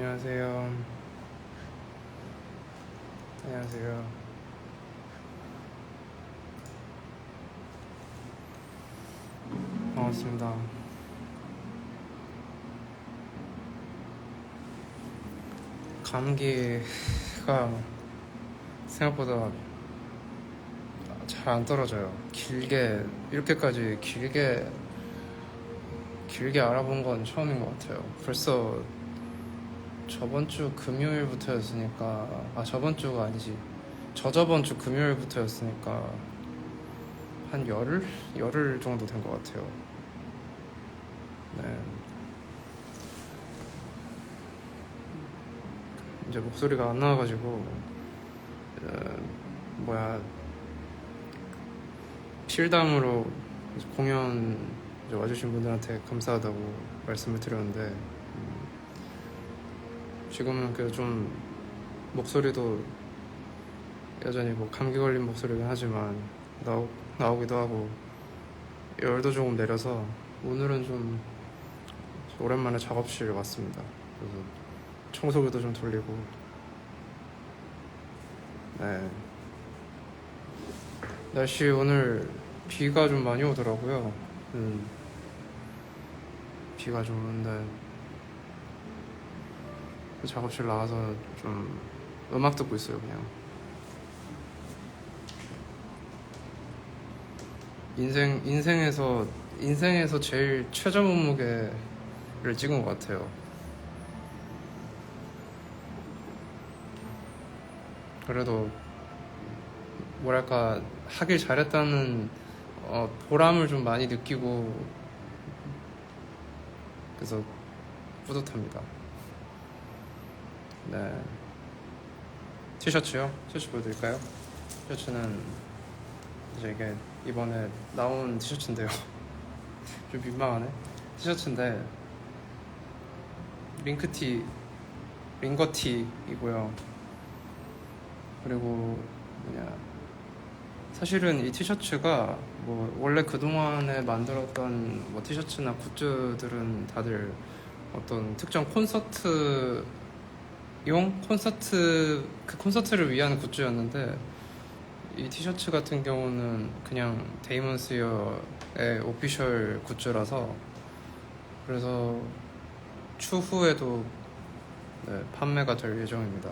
안녕하세요. 안녕하세요. 반갑습니다. 감기가 생각보다 잘 안 떨어져요. 이렇게까지 길게 알아본 건 처음인 것 같아요. 벌써 저번 주 금요일부터였으니까, 저번 주가 아니지. 저저번 주 금요일부터였으니까, 한 열흘? 열흘 정도 된 것 같아요. 네. 이제 목소리가 안 나와가지고, 필담으로 공연 와주신 분들한테 감사하다고 말씀을 드렸는데, 지금은 좀 목소리도 여전히 감기 걸린 목소리긴 하지만 나오기도 하고 열도 조금 내려서 오늘은 좀 오랜만에 작업실 왔습니다. 그래서 청소기도 좀 돌리고. 네. 날씨 오늘 비가 좀 많이 오더라고요. 비가 좀 오는데 작업실 나와서 좀 음악 듣고 있어요. 그냥 인생에서 제일 최저 몸무게를 찍은 것 같아요. 그래도 뭐랄까 하길 잘했다는 보람을 좀 많이 느끼고, 그래서 뿌듯합니다. 네. 티셔츠요? 티셔츠 보여드릴까요? 티셔츠는 이제 이게 이번에 나온 티셔츠인데요. 좀 민망하네. 티셔츠인데 링거티이고요. 그리고 사실은 이 티셔츠가 원래 그동안에 만들었던 티셔츠나 굿즈들은 다들 어떤 특정 콘서트를 위한 굿즈였는데, 이 티셔츠 같은 경우는 그냥 데이먼스이어의 오피셜 굿즈라서, 그래서 추후에도 판매가 될 예정입니다.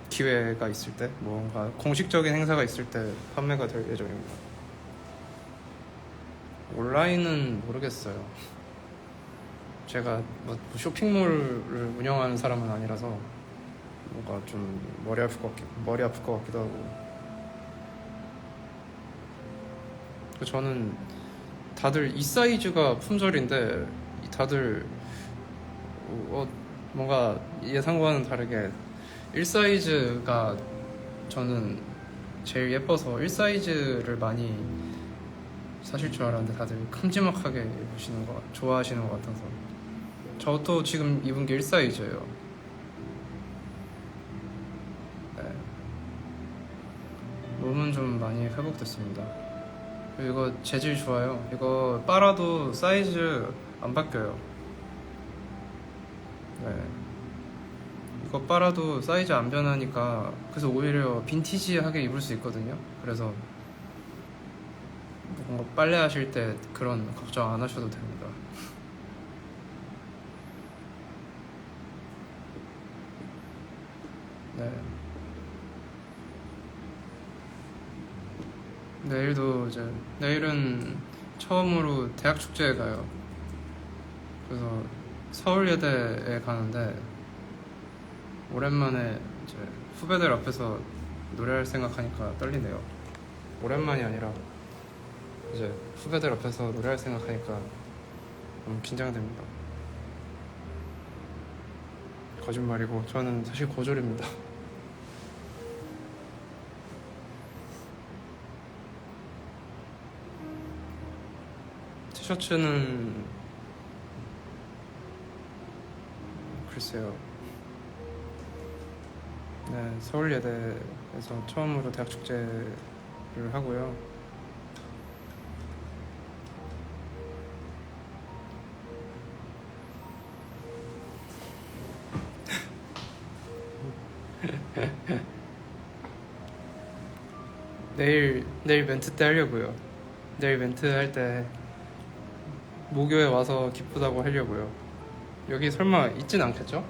기회가 있을 때, 뭔가 공식적인 행사가 있을 때 판매가 될 예정입니다. 온라인은 모르겠어요. 제가 쇼핑몰을 운영하는 사람은 아니라서 뭔가 좀 머리 아플 것 같기도 하고. 저는 다들 이 사이즈가 품절인데, 다들 뭔가 예상과는 다르게 1사이즈가 저는 제일 예뻐서 1사이즈를 많이 사실 줄 알았는데, 다들 큼지막하게 좋아하시는 것 같아서. 저도 지금 입은 게 1사이즈예요. 네. 몸은 좀 많이 회복됐습니다. 그리고 이거 재질 좋아요. 이거 빨아도 사이즈 안 바뀌어요. 네. 이거 빨아도 사이즈 안 변하니까, 그래서 오히려 빈티지하게 입을 수 있거든요. 그래서 뭔가 빨래 하실 때 그런 걱정 안 하셔도 됩니다. 네. 내일은 처음으로 대학 축제에 가요. 그래서 서울예대에 가는데, 오랜만에 이제 후배들 앞에서 노래할 생각하니까 떨리네요. 오랜만이 아니라 이제 후배들 앞에서 노래할 생각하니까 너무 긴장됩니다. 거짓말이고 저는 사실 고졸입니다. 티셔츠는 글쎄요. 네, 서울예대에서 처음으로 대학 축제를 하고요. 내일 멘트 때 하려고요. 내일 멘트 할 때 모교에 와서 기쁘다고 하려고요. 여기 설마 있진 않겠죠?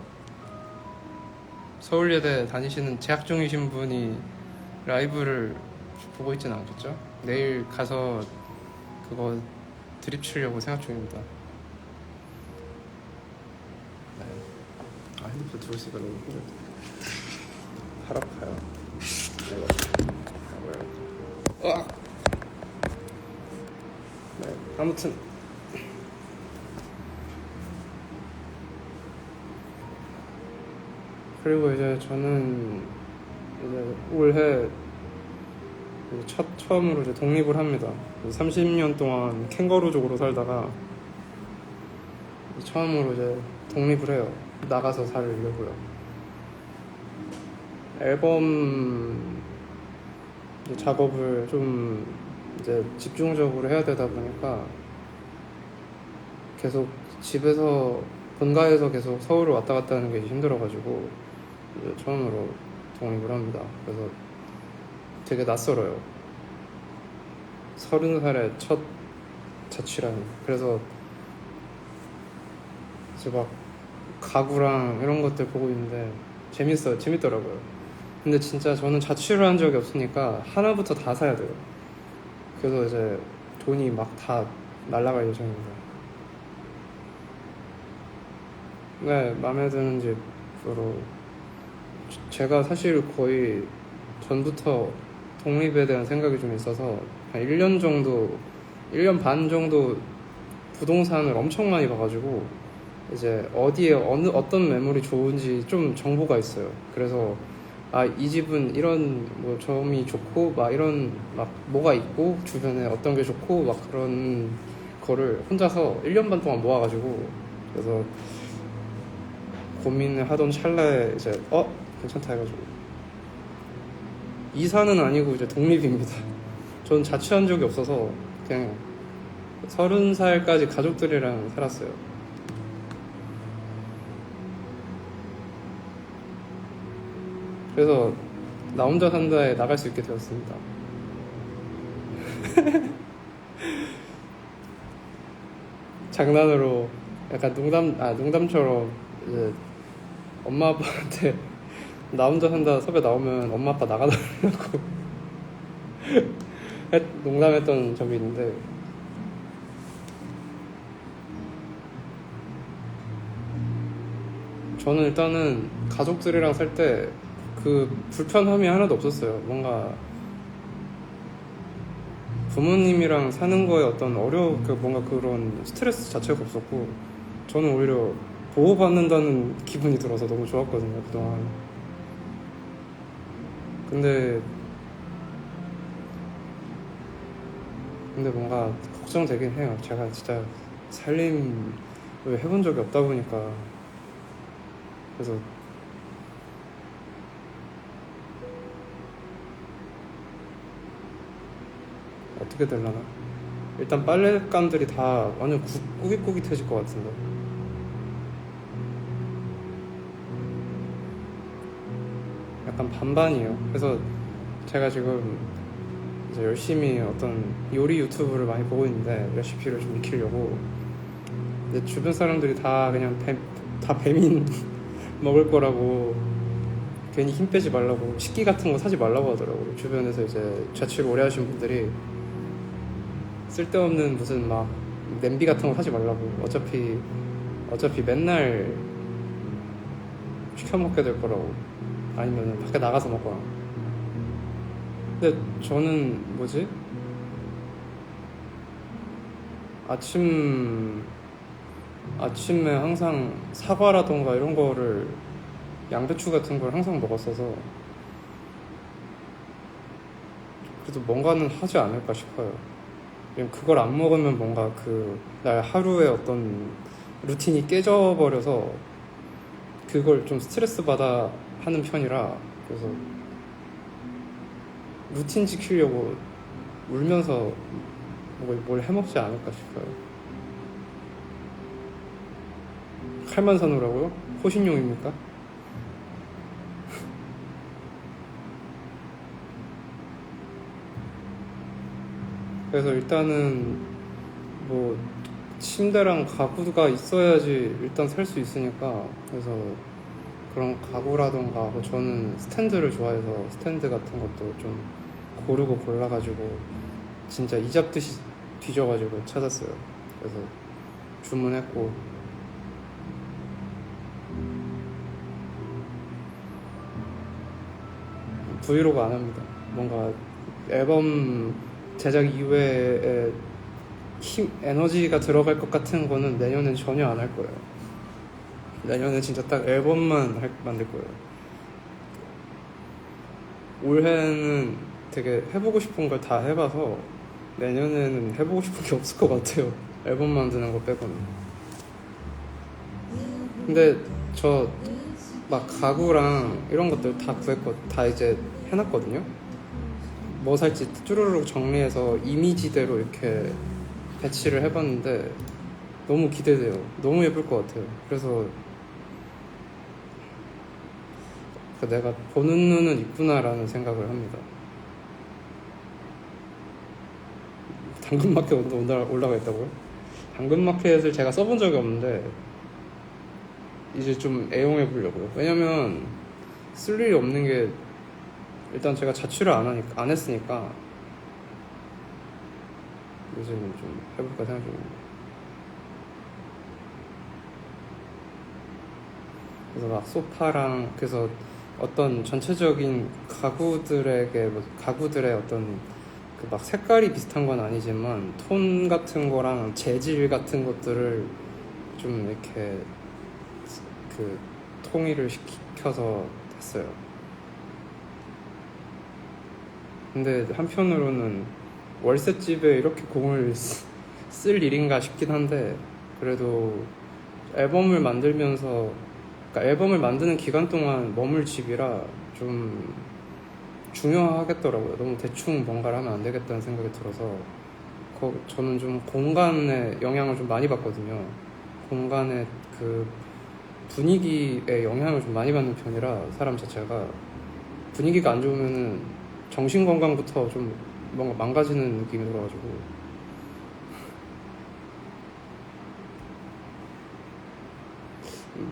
서울예대 다니시는 재학 중이신 분이 라이브를 보고 있진 않겠죠? 내일 가서 그거 드립 치려고 생각 중입니다. 네. 핸드폰 들고 있으니까 너무 힘들다. 팔 아파요. 으악! 네, 아무튼 그리고 이제 저는 이제 올해 처음으로 이제 독립을 합니다. 30년 동안 캥거루족으로 살다가 처음으로 이제 독립을 해요. 나가서 살려고요. 앨범 작업을 좀 이제 집중적으로 해야 되다 보니까 계속 집에서 본가에서 계속 서울을 왔다 갔다 하는 게 힘들어가지고 이제 처음으로 독립을 합니다. 그래서 되게 낯설어요. 30살의 첫 자취라니. 그래서 이제 막 가구랑 이런 것들 보고 있는데 재밌더라고요. 근데 진짜 저는 자취를 한 적이 없으니까 하나부터 다 사야 돼요. 그래서 이제 돈이 막 다 날아갈 예정입니다. 네, 마음에 드는 집으로. 제가 사실 거의 전부터 독립에 대한 생각이 좀 있어서 한 1년 반 정도 부동산을 엄청 많이 봐가지고 이제 어디에 어떤 매물이 좋은지 좀 정보가 있어요. 그래서 이 집은 이런 뭐 점이 좋고 막 이런 막 뭐가 있고 주변에 어떤 게 좋고 막 그런 거를 혼자서 1년 반 동안 모아가지고 그래서 고민을 하던 찰나에 이제 괜찮다 해가지고 이사는 아니고 이제 독립입니다. 전 자취한 적이 없어서 그냥 30살까지 가족들이랑 살았어요. 그래서 나 혼자 산다에 나갈 수 있게 되었습니다. 장난으로 약간 농담처럼 이제 엄마 아빠한테 나 혼자 산다 섭외 나오면 엄마 아빠 나가달라고 농담했던 적이 있는데 저는 일단은 가족들이랑 살 때 그 불편함이 하나도 없었어요. 뭔가 부모님이랑 사는 거에 어떤 뭔가 그런 스트레스 자체가 없었고 저는 오히려 보호받는다는 기분이 들어서 너무 좋았거든요, 그동안. 근데 뭔가 걱정되긴 해요. 제가 진짜 살림을 해본 적이 없다 보니까. 그래서 어떻게 되려나? 일단 빨랫감들이 다 완전 꾸깃꾸깃해질 것 같은데. 약간 반반이에요. 그래서 제가 지금 이제 열심히 어떤 요리 유튜브를 많이 보고 있는데 레시피를 좀 익히려고. 근데 주변 사람들이 다 그냥 다 배민 먹을 거라고 괜히 힘 빼지 말라고 식기 같은 거 사지 말라고 하더라고요. 주변에서 이제 자취를 오래 하신 분들이 쓸데없는 무슨 막 냄비 같은 거 사지 말라고. 어차피 맨날 시켜 먹게 될 거라고. 아니면 밖에 나가서 먹거나. 근데 저는 아침에 항상 사과라던가 이런 거를 양배추 같은 걸 항상 먹었어서 그래도 뭔가는 하지 않을까 싶어요. 그걸 안 먹으면 뭔가 날 하루의 어떤 루틴이 깨져버려서 그걸 좀 스트레스 받아 하는 편이라. 그래서 루틴 지키려고 울면서 뭘 해먹지 않을까 싶어요. 칼만 사놓으라고요? 호신용입니까? 그래서 일단은 뭐 침대랑 가구가 있어야지 일단 살 수 있으니까, 그래서 그런 가구라던가, 뭐 저는 스탠드를 좋아해서 스탠드 같은 것도 좀 고르고 골라가지고 진짜 이 잡듯이 뒤져가지고 찾았어요. 그래서 주문했고, 브이로그 안 합니다. 뭔가 앨범 제작 이외에 에너지가 들어갈 것 같은 거는 내년엔 전혀 안 할 거예요. 내년에 진짜 딱 앨범만 만들 거예요. 올해는 되게 해보고 싶은 걸 다 해봐서 내년에는 해보고 싶은 게 없을 것 같아요. 앨범 만드는 거 빼고는. 근데 저 막 가구랑 이런 것들 다 이제 해놨거든요. 뭐 살지 쭈루룩 정리해서 이미지대로 이렇게 배치를 해봤는데 너무 기대돼요. 너무 예쁠 것 같아요. 그래서 내가 보는 눈은 있구나라는 생각을 합니다. 당근마켓 올라가 있다고요? 당근마켓을 제가 써본 적이 없는데 이제 좀 애용해 보려고요. 왜냐면 쓸 일이 없는 게, 일단 제가 자취를 안 했으니까 요즘은 좀 해볼까 생각 중입니다. 그래서 막 소파랑, 그래서 어떤 전체적인 가구들의 어떤 그 막 색깔이 비슷한 건 아니지만 톤 같은 거랑 재질 같은 것들을 좀 이렇게 그 통일을 시켜서 했어요. 근데 한편으로는 월세집에 이렇게 공을 쓸 일인가 싶긴 한데, 그래도 앨범을 만들면서, 그러니까 앨범을 만드는 기간 동안 머물 집이라 좀 중요하겠더라고요. 너무 대충 뭔가를 하면 안 되겠다는 생각이 들어서 저는 좀 공간에 영향을 좀 많이 받거든요. 공간의 그 분위기에 영향을 좀 많이 받는 편이라, 사람 자체가 분위기가 안 좋으면은 정신 건강부터 좀 뭔가 망가지는 느낌이 들어가지고,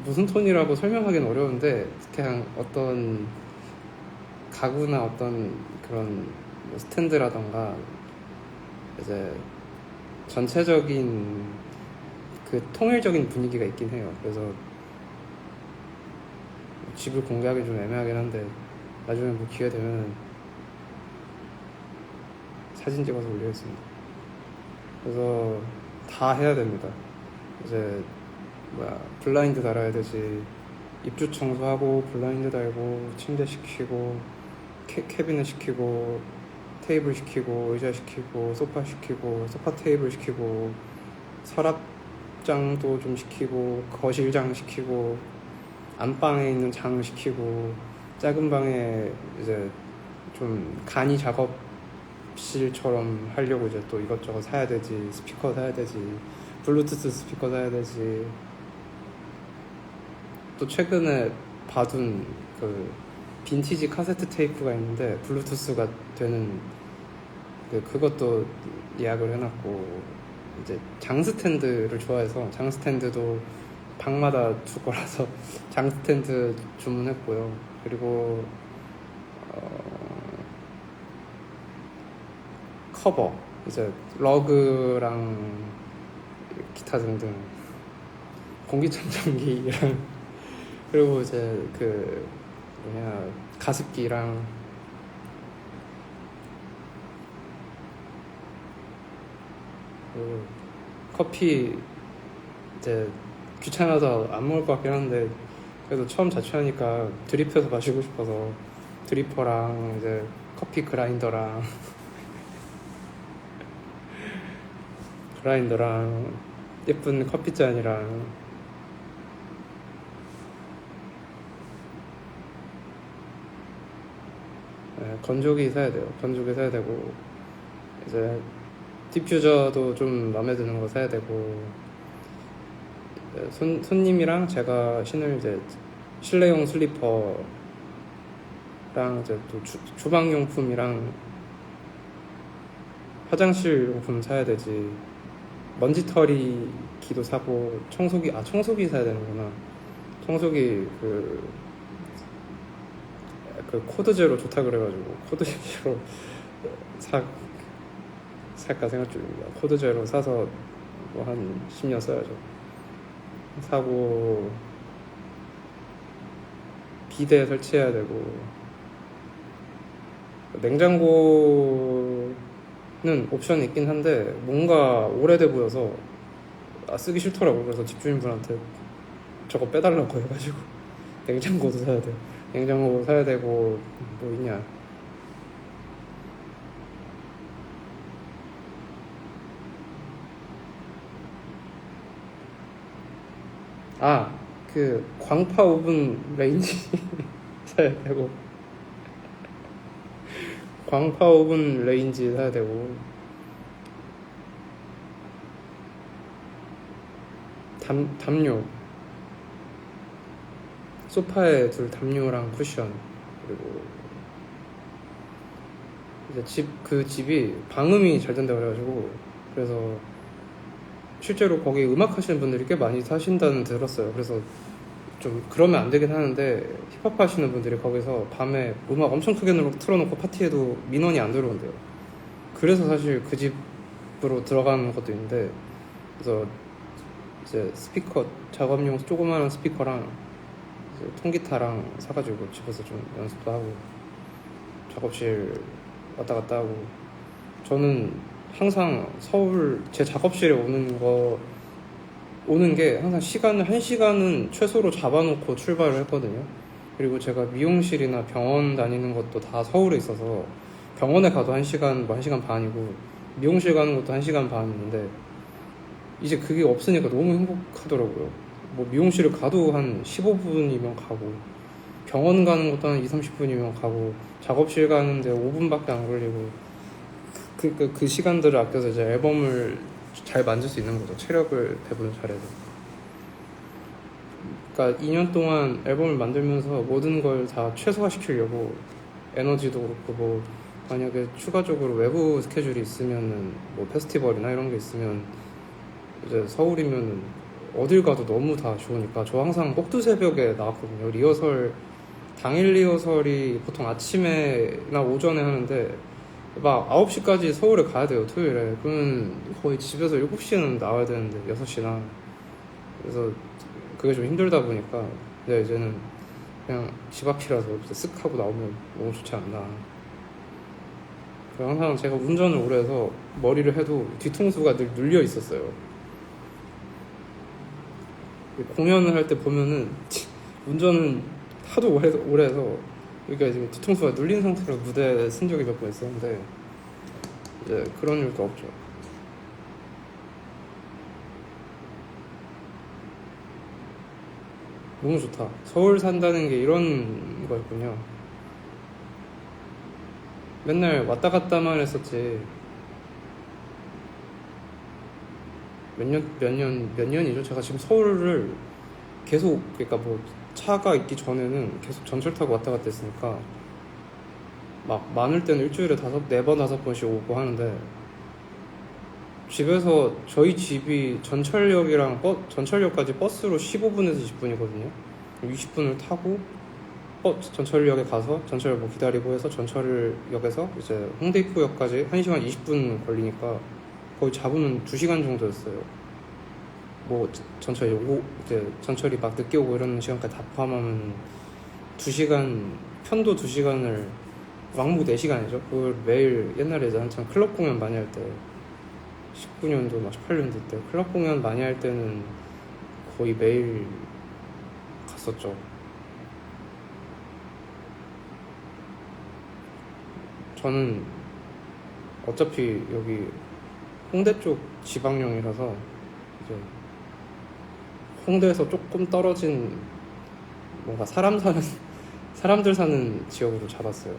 무슨 톤이라고 설명하기는 어려운데, 그냥 어떤 가구나 어떤 그런 뭐 스탠드라던가 이제 전체적인 그 통일적인 분위기가 있긴 해요. 그래서 집을 공개하기 좀 애매하긴 한데, 나중에 뭐 기회 되면 사진 찍어서 올리겠습니다. 그래서 다 해야 됩니다. 이제 블라인드 달아야 되지, 입주 청소하고 블라인드 달고 침대 시키고 캐비넷 시키고 테이블 시키고 의자 시키고 소파 시키고 소파 테이블 시키고 서랍장도 좀 시키고 거실장 시키고 안방에 있는 장 시키고 작은 방에 이제 좀 간이 작업실처럼 하려고 이제 또 이것저것 사야 되지, 스피커 사야 되지, 블루투스 스피커 사야 되지, 또 최근에 봐둔 그 빈티지 카세트 테이프가 있는데 블루투스가 되는 그것도 예약을 해놨고, 이제 장스탠드를 좋아해서 장스탠드도 방마다 두 거라서 장스탠드 주문했고요. 그리고 커버, 이제 러그랑 기타 등등, 공기청정기랑 그리고 이제 그 가습기랑 그 커피 이제 귀찮아서 안 먹을 것 같긴 한데, 그래도 처음 자취하니까 드립해서 마시고 싶어서 드리퍼랑 이제 커피 그라인더랑 예쁜 커피잔이랑 건조기 사야 돼요. 건조기 사야 되고, 이제 디퓨저도 좀 마음에 드는 거 사야 되고, 손님이랑 제가 신을 이제 실내용 슬리퍼랑 이제 또 주방용품이랑 화장실 용품 사야 되지. 먼지털이기도 사고 청소기 사야 되는구나. 청소기 그 코드 제로 좋다 그래가지고 코드 제로 사 살까 생각 중입니다. 코드 제로 사서 뭐 한 10년 써야죠. 사고 비데 설치해야 되고 냉장고는 옵션이 있긴 한데 뭔가 오래돼 보여서 쓰기 싫더라고. 그래서 집주인분한테 저거 빼달라고 해가지고 냉장고도 사야 돼. 냉장고 사야 되고 뭐 있냐. 그 광파 오븐 레인지 사야 되고 광파 오븐 레인지 사야 되고 담요 소파에 둘 담요랑 쿠션. 그리고 이제 그 집이 방음이 잘 된다 그래가지고 그래서 실제로 거기 음악 하시는 분들이 꽤 많이 사신다는 들었어요. 그래서 좀 그러면 안 되긴 하는데 힙합 하시는 분들이 거기서 밤에 음악 엄청 크게 틀어놓고 파티해도 민원이 안 들어온대요. 그래서 사실 그 집으로 들어가는 것도 있는데 그래서 이제 스피커 작업용 조그마한 스피커랑 이제 통기타랑 사가지고 집에서 좀 연습도 하고 작업실 왔다 갔다 하고. 저는 항상 서울 제 작업실에 오는 게 항상 시간을 1시간은 최소로 잡아놓고 출발을 했거든요. 그리고 제가 미용실이나 병원 다니는 것도 다 서울에 있어서 병원에 가도 1시간, 뭐 1시간 반이고 미용실 가는 것도 1시간 반인데 이제 그게 없으니까 너무 행복하더라고요. 뭐 미용실을 가도 한 15분이면 가고 병원 가는 것도 한 2, 30분이면 가고 작업실 가는데 5분밖에 안 걸리고 그 시간들을 아껴서 이제 앨범을 잘 만들 수 있는 거죠. 체력을 배분을 잘해서. 그러니까 2년 동안 앨범을 만들면서 모든 걸 다 최소화시키려고 에너지도 그렇고 뭐 만약에 추가적으로 외부 스케줄이 있으면은 뭐 페스티벌이나 이런 게 있으면 이제 서울이면은 어딜 가도 너무 다 좋으니까 저 항상 꼭두 새벽에 나왔거든요. 당일 리허설이 보통 아침에나 오전에 하는데 막 9시까지 서울에 가야 돼요, 토요일에. 그러면 거의 집에서 7시에는 나와야 되는데 6시나. 그래서 그게 좀 힘들다 보니까 근데 이제는 그냥 집 앞이라서 쓱 하고 나오면 너무 좋지 않나. 항상 제가 운전을 오래 해서 머리를 해도 뒤통수가 늘 눌려 있었어요. 공연을 할 때 보면은 운전은 하도 오래 해서 그러니까 지금 뒤통수가 눌린 상태로 무대에 쓴 적이 몇 번 있었는데 이제 그런 일도 없죠. 너무 좋다. 서울 산다는 게 이런 거였군요. 맨날 왔다 갔다만 했었지. 몇 년이죠? 제가 지금 서울을 계속, 그러니까 뭐 차가 있기 전에는 계속 전철 타고 왔다 갔다 했으니까 막 많을 때는 일주일에 4번, 5번씩 오고 하는데 집에서 저희 집이 전철역까지 버스로 15분에서 20분이거든요. 20분을 타고 전철역에 가서 전철 뭐 기다리고 해서 전철역에서 이제 홍대 입구역까지 1시간 20분 걸리니까 거의 잡으면 2시간 정도였어요. 뭐 이제 전철이 막 늦게 오고 이런 시간까지 다 포함하면 2시간, 편도 2시간을 왕복 4시간이죠. 그걸 매일 옛날에 이제 한참 클럽 공연 많이 할 때 19년도 막 18년도 때 클럽 공연 많이 할 때는 거의 매일 갔었죠. 저는 어차피 여기 홍대 쪽 지방령이라서 이제 홍대에서 조금 떨어진 뭔가 사람들 사는 지역으로 잡았어요.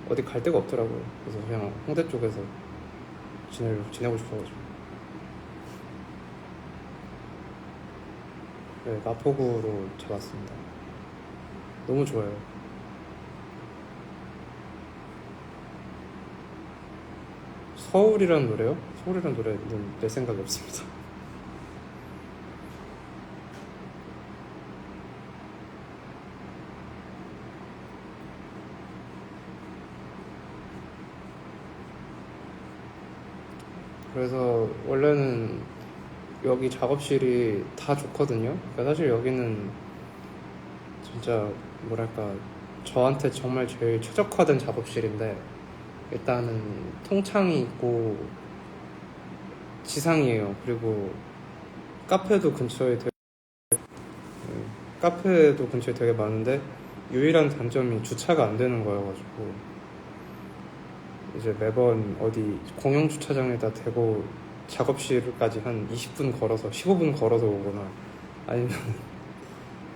어디 갈 데가 없더라고요. 그래서 그냥 홍대 쪽에서 지내고 싶어가지고. 네, 마포구로 잡았습니다. 너무 좋아요. 서울이라는 노래요? 서울이라는 노래는 낼 생각이 없습니다. 그래서 원래는 여기 작업실이 다 좋거든요. 그러니까 사실 여기는 진짜 뭐랄까 저한테 정말 제일 최적화된 작업실인데, 일단은 통창이 있고 지상이에요. 그리고 카페도 근처에 되게, 카페도 근처에 되게 많은데 유일한 단점이 주차가 안 되는 거여가지고 이제 매번 어디 공영 주차장에다 대고 작업실까지 한 20분 걸어서 15분 걸어서 오거나, 아니면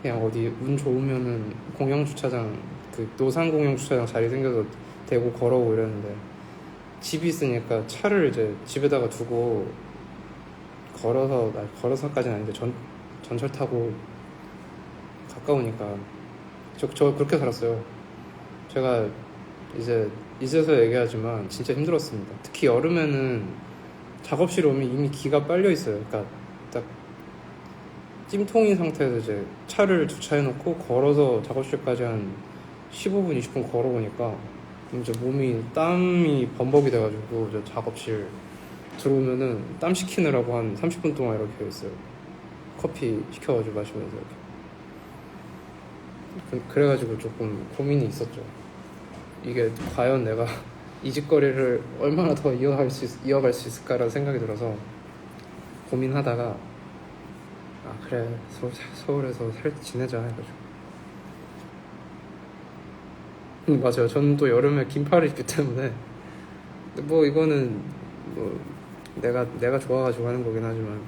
그냥 어디 운 좋으면은 공영 주차장, 그 노상 공영 주차장 자리 생겨서 대고 걸어오고 이랬는데, 집이 있으니까 차를 이제 집에다가 두고 걸어서까지는 아닌데 전철 타고 가까우니까 저 그렇게 살았어요. 제가 이제 이제서 얘기하지만 진짜 힘들었습니다. 특히 여름에는 작업실에 오면 이미 기가 빨려 있어요. 그러니까 딱 찜통인 상태에서 이제 차를 주차해놓고 걸어서 작업실까지 한 15분, 20분 걸어오니까 이제 몸이 땀이 범벅이 돼가지고 저 작업실 들어오면은 땀 식히느라고 한 30분 동안 이렇게 있어요. 커피 시켜가지고 마시면서 이렇게. 그래가지고 조금 고민이 있었죠. 이게 과연 내가 이 짓거리를 얼마나 더 이어갈 수 있을까라는 생각이 들어서 고민하다가, 아 그래, 서울에서 지내자 해가지고. 맞아요. 저는 또 여름에 긴팔을 입기 때문에, 뭐 이거는 뭐 내가 좋아가지고 하는 거긴 하지만,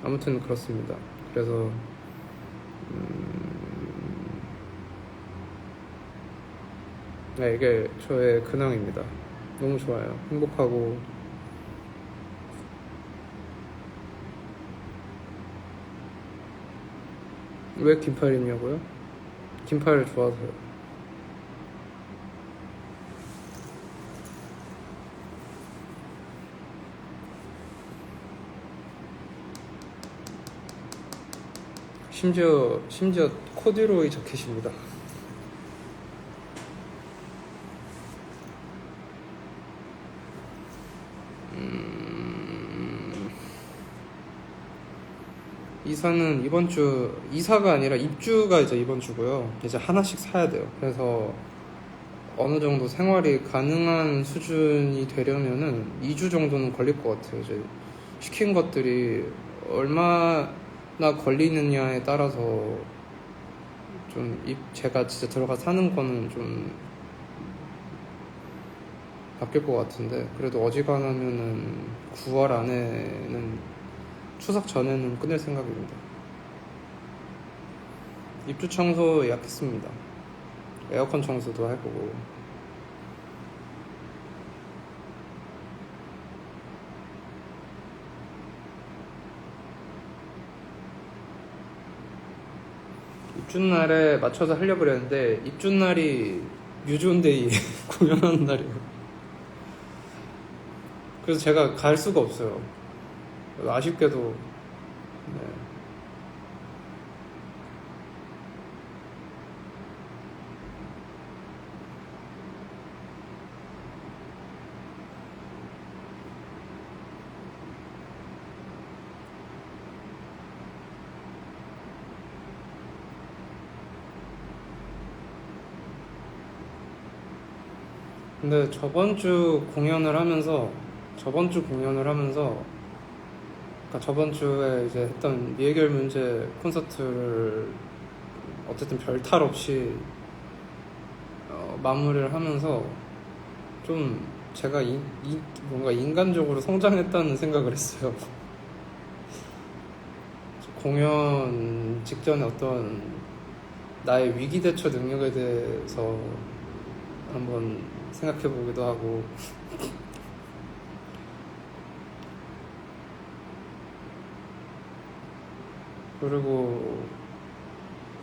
아무튼 그렇습니다. 그래서 네, 이게 저의 근황입니다. 너무 좋아요. 행복하고. 왜 긴팔 입냐고요? 긴팔을 좋아서요. 심지어 코듀로이 자켓입니다. 이사는 이번 주, 이사가 아니라 입주가 이제 이번 주고요. 이제 하나씩 사야 돼요. 그래서 어느 정도 생활이 가능한 수준이 되려면은 2주 정도는 걸릴 것 같아요. 이제 시킨 것들이 얼마나 걸리느냐에 따라서 좀 제가 진짜 들어가 사는 거는 좀 바뀔 것 같은데, 그래도 어지간하면은 9월 안에는, 추석 전에는 끝낼 생각입니다. 입주 청소 예약했습니다. 에어컨 청소도 해보고. 입주 날에 맞춰서 하려고 그랬는데 입주 날이 뮤즈온데이 공연하는 날이에요. 그래서 제가 갈 수가 없어요. 아쉽게도. 네. 근데 저번 주 공연을 하면서 그러니까 저번 주에 이제 했던 미해결 문제 콘서트를 어쨌든 별탈 없이 마무리를 하면서 좀 제가 뭔가 인간적으로 성장했다는 생각을 했어요. 공연 직전에 어떤 나의 위기 대처 능력에 대해서 한번 생각해 보기도 하고, 그리고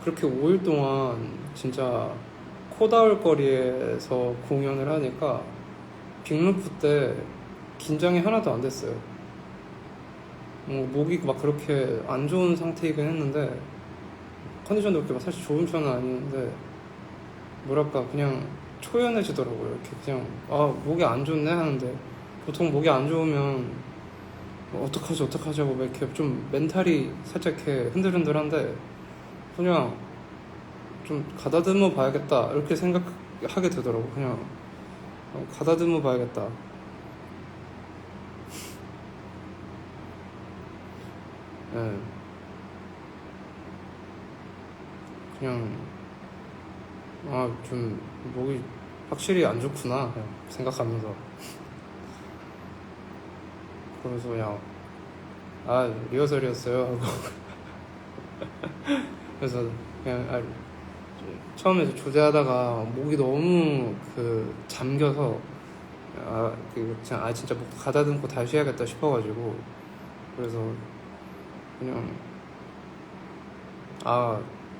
그렇게 5일 동안 진짜 코 닿을 거리에서 공연을 하니까 빅루프 때 긴장이 하나도 안 됐어요. 목이 막 그렇게 안 좋은 상태이긴 했는데 컨디션도 그렇게 막 사실 좋은 편은 아니었는데 뭐랄까 그냥 초연해지더라고요. 이렇게 그냥 목이 안 좋네 하는데 보통 목이 안 좋으면 어떡하지 어떡하자고 막 이렇게 좀 멘탈이 살짝 이렇게 흔들흔들한데 그냥 좀 가다듬어 봐야겠다 이렇게 생각하게 되더라고. 그냥 가다듬어 봐야겠다. 네. 그냥 좀 목이 확실히 안 좋구나 그냥 생각하면서 그래서 그냥 리허설이었어요 하고 그래서 그냥 처음에 조제하다가 목이 너무 잠겨서 그냥 진짜 목 가다듬고 다시 해야겠다 싶어가지고 그래서 그냥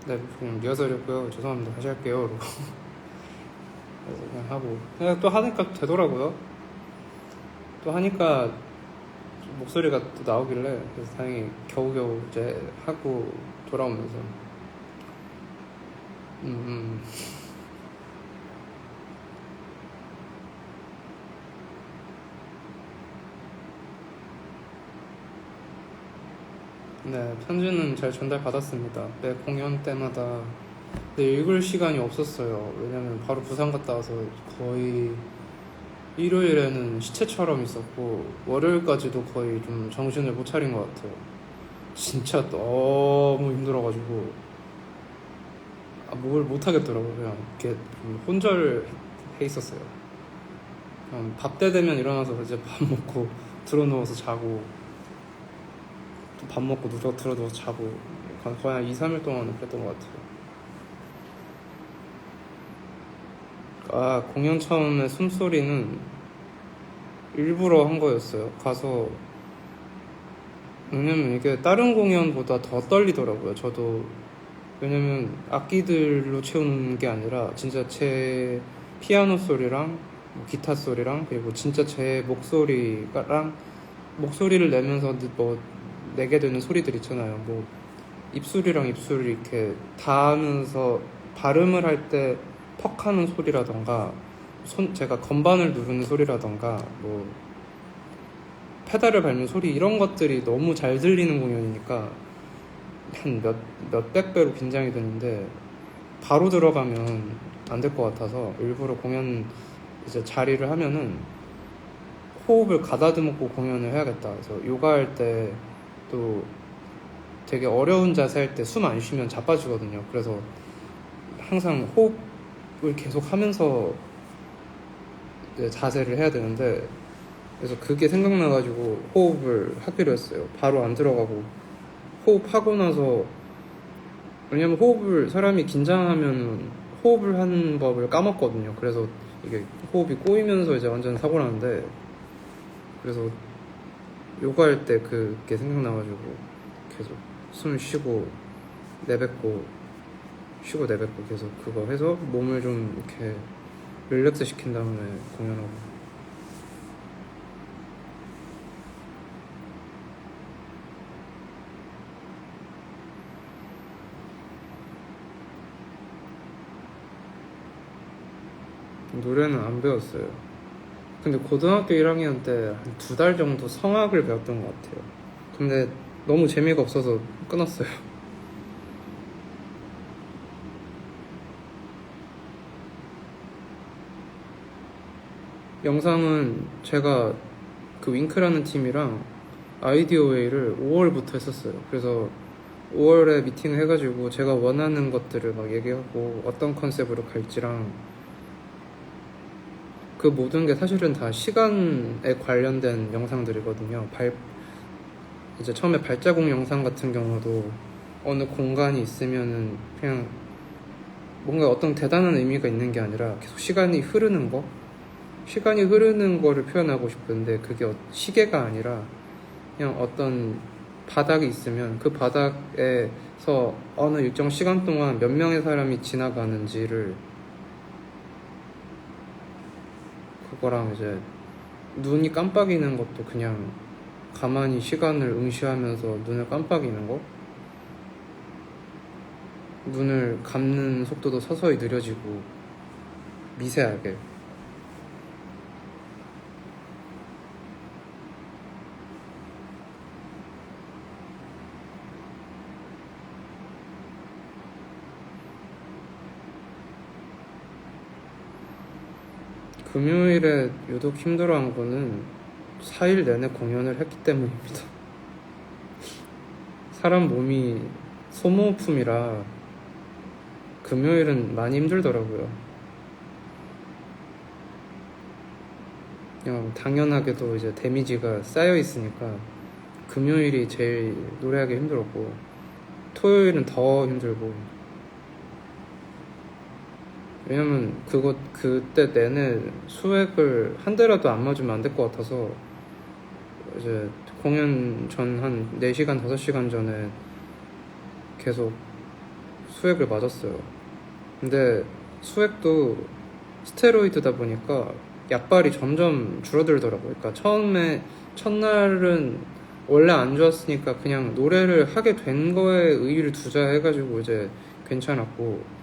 네 그냥 리허설이었고요 죄송합니다 다시 할게요 그러고 그래서 그냥 하고 그냥 또 하니까 되더라고요. 또 하니까 목소리가 또 나오길래 그래서 다행히 겨우겨우 이제 하고 돌아오면서 네, 편지는 잘 전달받았습니다. 매 공연 때마다 읽을 시간이 없었어요. 왜냐면 바로 부산 갔다 와서 거의 일요일에는 시체처럼 있었고 월요일까지도 거의 좀 정신을 못 차린 것 같아요. 진짜 너무 힘들어가지고 뭘 못 하겠더라고요. 그냥 이렇게 좀 혼절해 있었어요. 그냥 밥 때 되면 일어나서 이제 밥 먹고 들어 누워서 자고 또 밥 먹고 들어 누워서 자고 거의 한 2, 3일 동안 그랬던 것 같아요. 공연 처음에 숨소리는 일부러 한 거였어요. 가서 왜냐면 이게 다른 공연보다 더 떨리더라고요. 저도 왜냐면 악기들로 채우는 게 아니라 진짜 제 피아노 소리랑 기타 소리랑 그리고 진짜 제 목소리랑 목소리를 내면서 내게 되는 소리들 있잖아요. 입술이랑 입술이 이렇게 닿으면서 발음을 할 때 퍽 하는 소리라던가 제가 건반을 누르는 소리라던가 페달을 밟는 소리 이런 것들이 너무 잘 들리는 공연이니까 한 몇백 배로 긴장이 되는데 바로 들어가면 안 될 것 같아서 일부러 공연 이제 자리를 하면은 호흡을 가다듬고 공연을 해야겠다. 그래서 요가할 때 또 되게 어려운 자세 할 때 숨 안 쉬면 자빠지거든요. 그래서 항상 호흡을 계속 하면서 자세를 해야 되는데 그래서 그게 생각나가지고 호흡을 하기로 했어요. 바로 안 들어가고 호흡하고 나서 왜냐면 사람이 긴장하면 호흡을 하는 법을 까먹거든요. 그래서 이게 호흡이 꼬이면서 이제 완전 사고 나는데 그래서 요가할 때 그게 생각나가지고 계속 숨 쉬고 내뱉고 쉬고 내뱉고 계속 그거 해서 몸을 좀 이렇게 릴렉스 시킨 다음에 공연하고 노래는 안 배웠어요. 근데 고등학교 1학년 때 한 2달 정도 성악을 배웠던 것 같아요. 근데 너무 재미가 없어서 끊었어요. 영상은 제가 그 윙크라는 팀이랑 아이디어웨이를 5월부터 했었어요. 그래서 5월에 미팅을 해가지고 제가 원하는 것들을 막 얘기하고 어떤 컨셉으로 갈지랑 그 모든 게 사실은 다 시간에 관련된 영상들이거든요. 이제 처음에 발자국 영상 같은 경우도 어느 공간이 있으면은 그냥 뭔가 어떤 대단한 의미가 있는 게 아니라 계속 시간이 흐르는 거를 표현하고 싶은데 그게 시계가 아니라 그냥 어떤 바닥이 있으면 그 바닥에서 어느 일정 시간 동안 몇 명의 사람이 지나가는지를, 그거랑 이제 눈이 깜빡이는 것도 그냥 가만히 시간을 응시하면서 눈을 깜빡이는 거, 눈을 감는 속도도 서서히 느려지고 미세하게. 금요일에 유독 힘들어한 거는 4일 내내 공연을 했기 때문입니다. 사람 몸이 소모품이라 금요일은 많이 힘들더라고요. 그냥 당연하게도 이제 데미지가 쌓여 있으니까 금요일이 제일 노래하기 힘들었고, 토요일은 더 힘들고. 왜냐면 그때 내내 수액을 한 대라도 안 맞으면 안 될 것 같아서 이제 공연 전 한 4시간 5시간 전에 계속 수액을 맞았어요. 근데 수액도 스테로이드다 보니까 약발이 점점 줄어들더라고요. 그러니까 첫날은 원래 안 좋았으니까 그냥 노래를 하게 된 거에 의의를 두자 해가지고 이제 괜찮았고,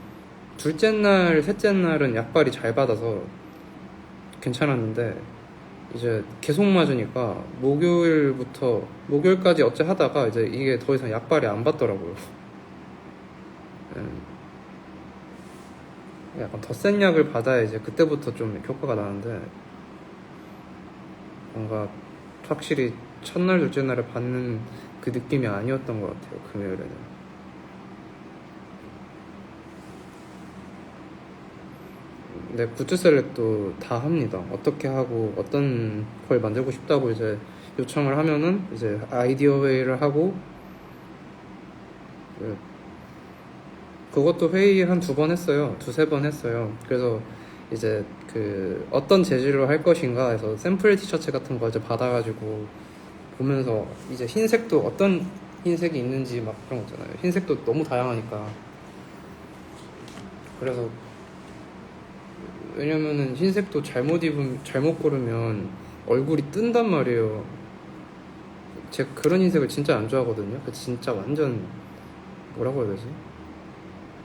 둘째 날, 셋째 날은 약발이 잘 받아서 괜찮았는데 이제 계속 맞으니까 목요일까지 어째 하다가 이제 이게 더 이상 약발이 안 받더라고요. 약간 더 센 약을 받아야 이제 그때부터 좀 효과가 나는데, 뭔가 확실히 첫날, 둘째 날에 받는 그 느낌이 아니었던 것 같아요, 금요일에는. 네, 굿즈 셀렉도 다 합니다. 어떻게 하고 어떤 걸 만들고 싶다고 이제 요청을 하면은 이제 아이디어 회의를 하고, 그것도 회의 한 2번 했어요. 2-3번 했어요. 그래서 이제 그 어떤 재질로 할 것인가 해서 샘플 티셔츠 같은 거 이제 받아가지고 보면서 이제 흰색도 어떤 흰색이 있는지 막 그런 거 있잖아요. 흰색도 너무 다양하니까. 그래서 왜냐면은 흰색도 잘못 고르면 얼굴이 뜬단 말이에요. 제가 그런 흰색을 진짜 안 좋아하거든요. 진짜 완전 뭐라고 해야 되지?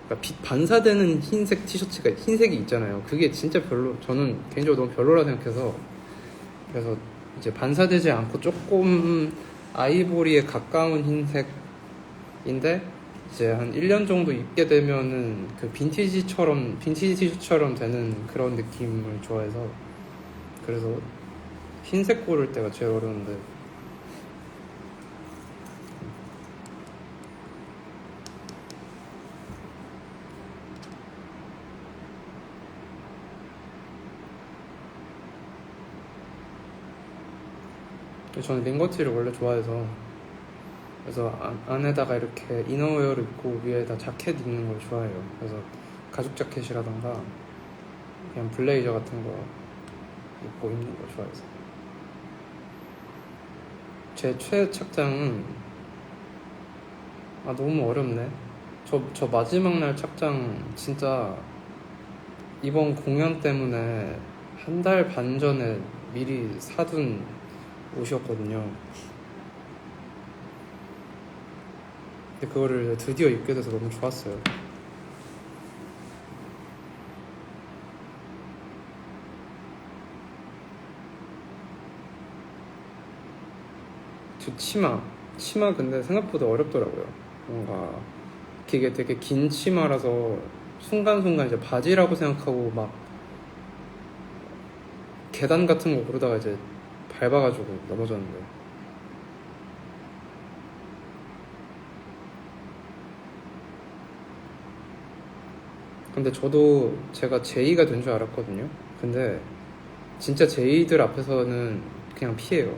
그러니까 빛 반사되는 흰색 티셔츠가, 흰색이 있잖아요. 그게 진짜 저는 개인적으로 너무 별로라 생각해서, 그래서 이제 반사되지 않고 조금 아이보리에 가까운 흰색인데 이제 한 1년 정도 입게 되면은 그 빈티지 티셔츠처럼 되는 그런 느낌을 좋아해서, 그래서 흰색 고를 때가 제일 어려운데. 저는 링거티를 원래 좋아해서, 그래서 안에다가 이렇게 이너웨어를 입고 위에다 자켓 입는 걸 좋아해요. 그래서 가죽 자켓이라던가 그냥 블레이저 같은 거 입고 입는 걸 좋아해서. 제 최애 착장은 너무 어렵네. 저 마지막 날 착장 진짜 이번 공연 때문에 1달 반 전에 미리 사둔 옷이었거든요. 근데 그거를 드디어 입게 돼서 너무 좋았어요. 저 치마 근데 생각보다 어렵더라고요. 뭔가 이게 되게 긴 치마라서 순간순간 이제 바지라고 생각하고 막 계단 같은 거 오르다가 이제 밟아가지고 넘어졌는데. 근데 저도 제가 제이가 된 줄 알았거든요. 근데 진짜 제이들 앞에서는 그냥 피해요.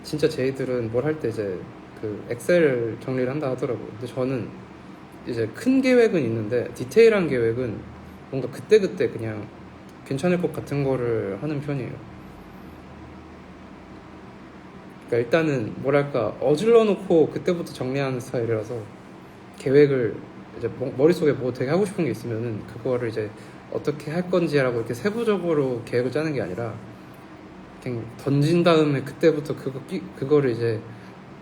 진짜 제이들은 뭘 할 때 이제 그 엑셀 정리를 한다 하더라고요. 근데 저는 이제 큰 계획은 있는데 디테일한 계획은 뭔가 그때그때 그냥 괜찮을 것 같은 거를 하는 편이에요. 그러니까 일단은 뭐랄까 어질러 놓고 그때부터 정리하는 스타일이라서 계획을 이제 머릿속에 뭐 되게 하고 싶은 게 있으면은 그거를 이제 어떻게 할 건지라고 이렇게 세부적으로 계획을 짜는 게 아니라 그냥 던진 다음에 그때부터 그거를 이제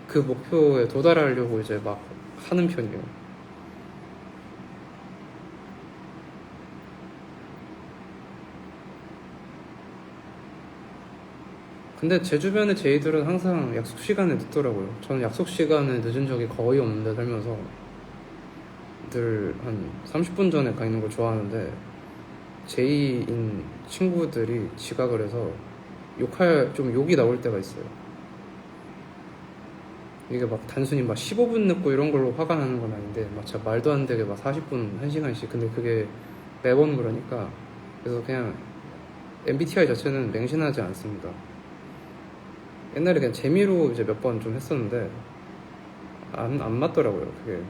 그 목표에 도달하려고 이제 막 하는 편이에요. 근데 제 주변의 제이들은 항상 약속 시간에 늦더라고요. 저는 약속 시간에 늦은 적이 거의 없는데 살면서 늘 한 30분 전에 가 있는 걸 좋아하는데 제이인 친구들이 지각을 해서 좀 욕이 나올 때가 있어요. 이게 막 단순히 막 15분 늦고 이런 걸로 화가 나는 건 아닌데 막 진짜 말도 안 되게 막 40분, 1시간씩. 근데 그게 매번 그러니까 그래서 그냥 MBTI 자체는 맹신하지 않습니다. 옛날에 그냥 재미로 이제 몇 번 좀 했었는데 안 맞더라고요. 그게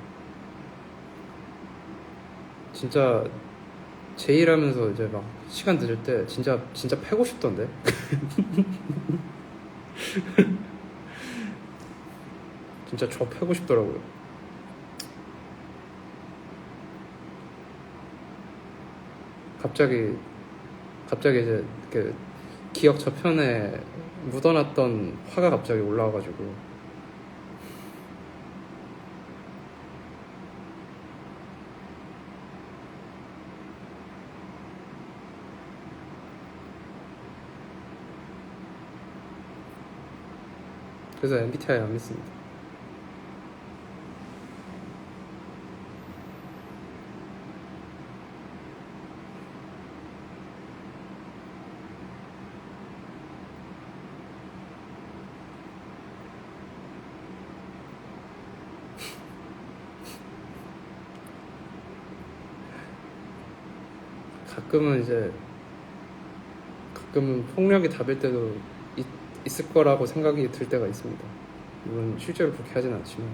진짜 제일하면서 이제 막 시간 늦을 때 진짜 패고 싶던데. 진짜 저 패고 싶더라고요. 갑자기 이제 그 기억 저편에 묻어놨던 화가 갑자기 올라와가지고 그래서 MBTI 안 믿습니다. 가끔은 폭력이 답일 때도 있을 거라고 생각이 들 때가 있습니다. 물론 실제로 그렇게 하진 않지만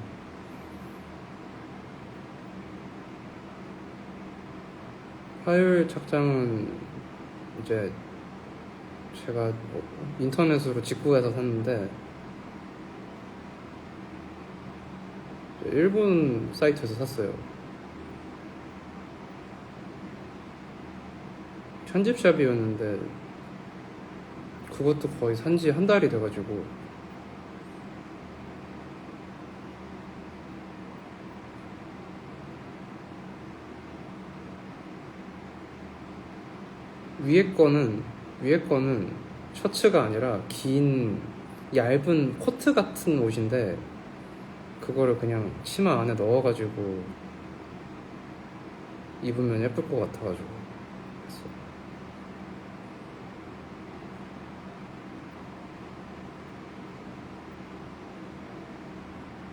화요일 착장은 이제 제가 뭐 인터넷으로 직구해서 샀는데 일본 사이트에서 샀어요. 편집샵이었는데 그것도 거의 산지 한 달이 돼가지고 위에 거는 셔츠가 아니라 긴 얇은 코트 같은 옷인데 그거를 그냥 치마 안에 넣어가지고 입으면 예쁠 것 같아가지고 했어요.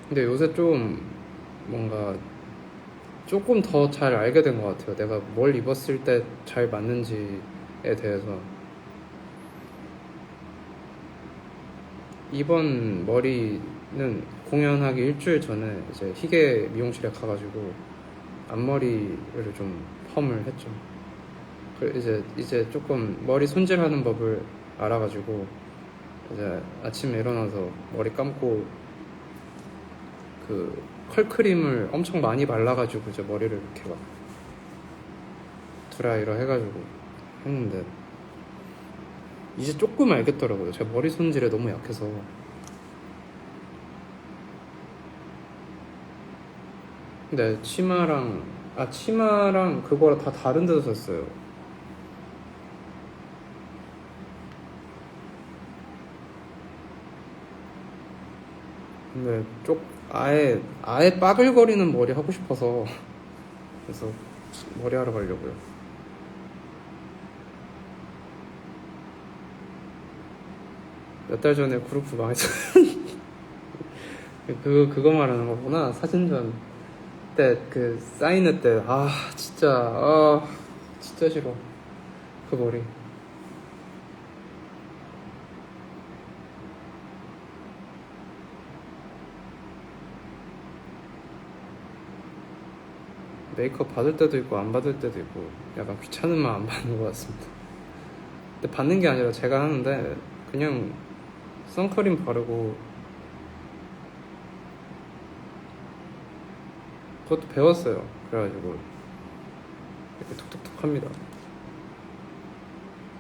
근데 요새 좀 뭔가 조금 더 잘 알게 된 것 같아요. 내가 뭘 입었을 때 잘 맞는지에 대해서. 이번 머리는 공연하기 일주일 전에 이제 희게 미용실에 가가지고 앞머리를 좀 펌을 했죠. 이제 조금 머리 손질하는 법을 알아가지고 이제 아침에 일어나서 머리 감고 그 컬크림을 엄청 많이 발라가지고 이제 머리를 이렇게 막 드라이로 해가지고 했는데 이제 조금 알겠더라고요. 제가 머리 손질에 너무 약해서. 근데 치마랑 그거랑 다 다른 데서 샀어요. 근데 아예 빠글거리는 머리 하고 싶어서 그래서 머리 하러 가려고요. 몇 달 전에 그룹 망했어. 그거 말하는 거구나. 사진전 때 그 사인회 때 진짜 싫어 그 머리. 메이크업 받을 때도 있고 안 받을 때도 있고 약간 귀찮으면 안 받는 것 같습니다. 근데 받는 게 아니라 제가 하는데 그냥 선크림 바르고 그것도 배웠어요. 그래가지고 이렇게 톡톡톡 합니다.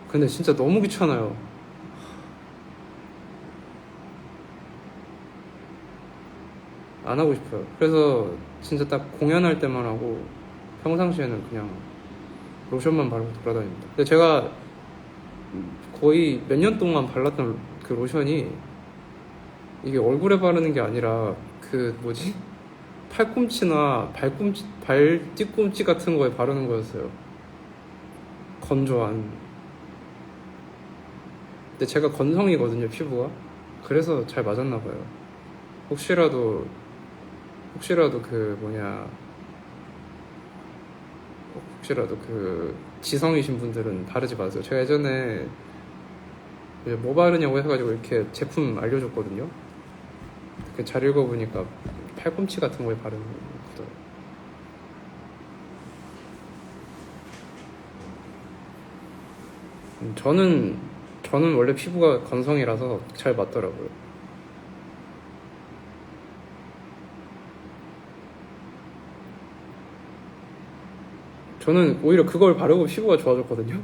근데 진짜 너무 귀찮아요. 안 하고 싶어요. 그래서 진짜 딱 공연할 때만 하고 평상시에는 그냥 로션만 바르고 돌아다닙니다. 근데 제가 거의 몇 년 동안 발랐던 그 로션이 이게 얼굴에 바르는 게 아니라 그 뭐지? 팔꿈치나 발꿈치, 발 뒤꿈치 같은 거에 바르는 거였어요. 건조한. 근데 제가 건성이거든요, 피부가. 그래서 잘 맞았나 봐요. 혹시라도 그 뭐냐, 혹시라도 그 지성이신 분들은 바르지 마세요. 제가 예전에 이제 뭐 바르냐고 해가지고 이렇게 제품 알려줬거든요. 잘 읽어보니까 팔꿈치 같은 거에 바르는 거더라고요. 저는 원래 피부가 건성이라서 잘 맞더라고요. 저는 오히려 그걸 바르고 피부가 좋아졌거든요.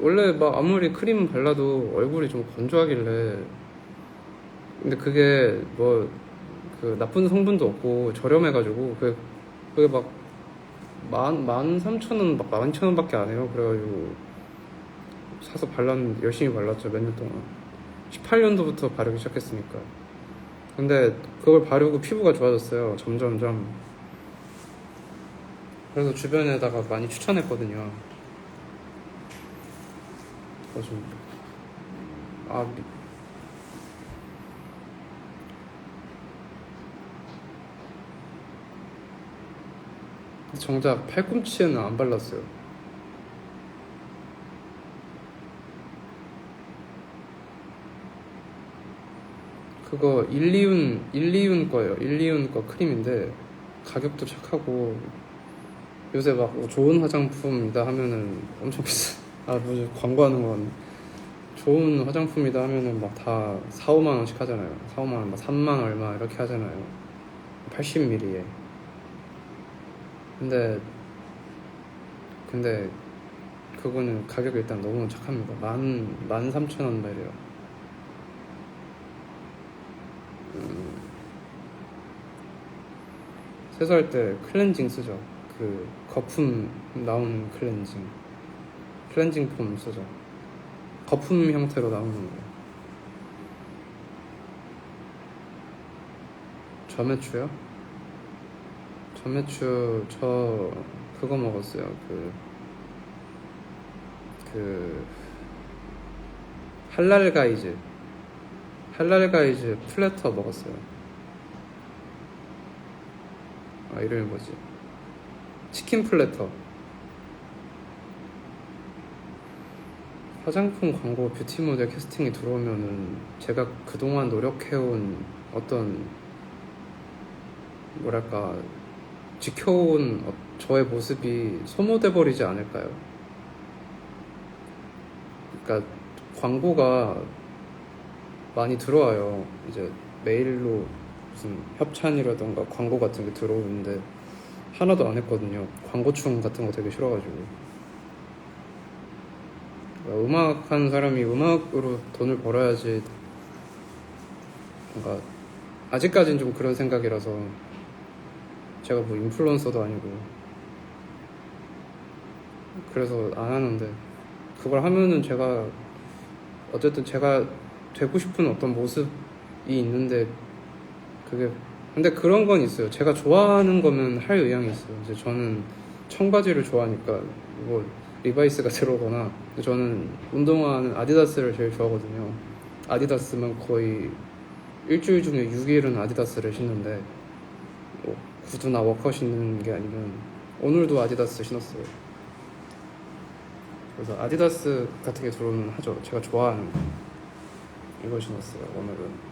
원래 막 아무리 크림 발라도 얼굴이 좀 건조하길래. 근데 그게 뭐 그 나쁜 성분도 없고 저렴해가지고 그게 막 13,000원, 막 12,000원밖에 안 해요. 그래가지고 사서 열심히 발랐죠, 몇 년 동안. 18년도부터 바르기 시작했으니까. 근데 그걸 바르고 피부가 좋아졌어요, 점점점. 그래서 주변에다가 많이 추천했거든요. 그래서 아 정작 팔꿈치에는 안 발랐어요. 그거 일리윤 거예요. 일리윤 거 크림인데 가격도 착하고 요새 막 좋은 화장품이다 하면은 엄청 비싸. 뭐 광고하는 건 좋은 화장품이다 하면은 막 다 4, 5만 원씩 하잖아요. 4, 5만 원, 막 3만 얼마 이렇게 하잖아요. 80ml에. 근데 그거는 가격이 일단 너무 착합니다. 13,000원 말이에요. 세수할 때 클렌징 쓰죠. 그 거품 나오는 클렌징 폼 쓰죠. 거품 형태로 나오는 거. 저매추요? 저매추 저 그거 먹었어요. 그 할랄 가이즈 플래터 먹었어요. 이름이 뭐지? 치킨 플래터. 화장품 광고 뷰티 모델 캐스팅이 들어오면은 제가 그동안 노력해온 어떤 뭐랄까 지켜온 저의 모습이 소모돼 버리지 않을까요? 그러니까 광고가 많이 들어와요. 이제 메일로 무슨 협찬이라던가 광고 같은 게 들어오는데 하나도 안 했거든요. 광고충 같은 거 되게 싫어가지고. 음악 하는 사람이 음악으로 돈을 벌어야지. 뭔가 아직까진 좀 그런 생각이라서. 제가 뭐 인플루언서도 아니고 그래서 안 하는데, 그걸 하면은 제가 어쨌든 제가 되고 싶은 어떤 모습이 있는데 그게, 근데 그런 건 있어요. 제가 좋아하는 거면 할 의향이 있어요. 이제 저는 청바지를 좋아하니까 뭐 리바이스가 들어오거나, 저는 운동화는 아디다스를 제일 좋아하거든요. 아디다스만 거의 일주일 중에 6일은 아디다스를 신는데, 뭐 구두나 워커 신는 게 아니면 오늘도 아디다스 신었어요. 그래서 아디다스 같은 게 들어오면 하죠. 제가 좋아하는 거. 이걸 신었어요, 오늘은.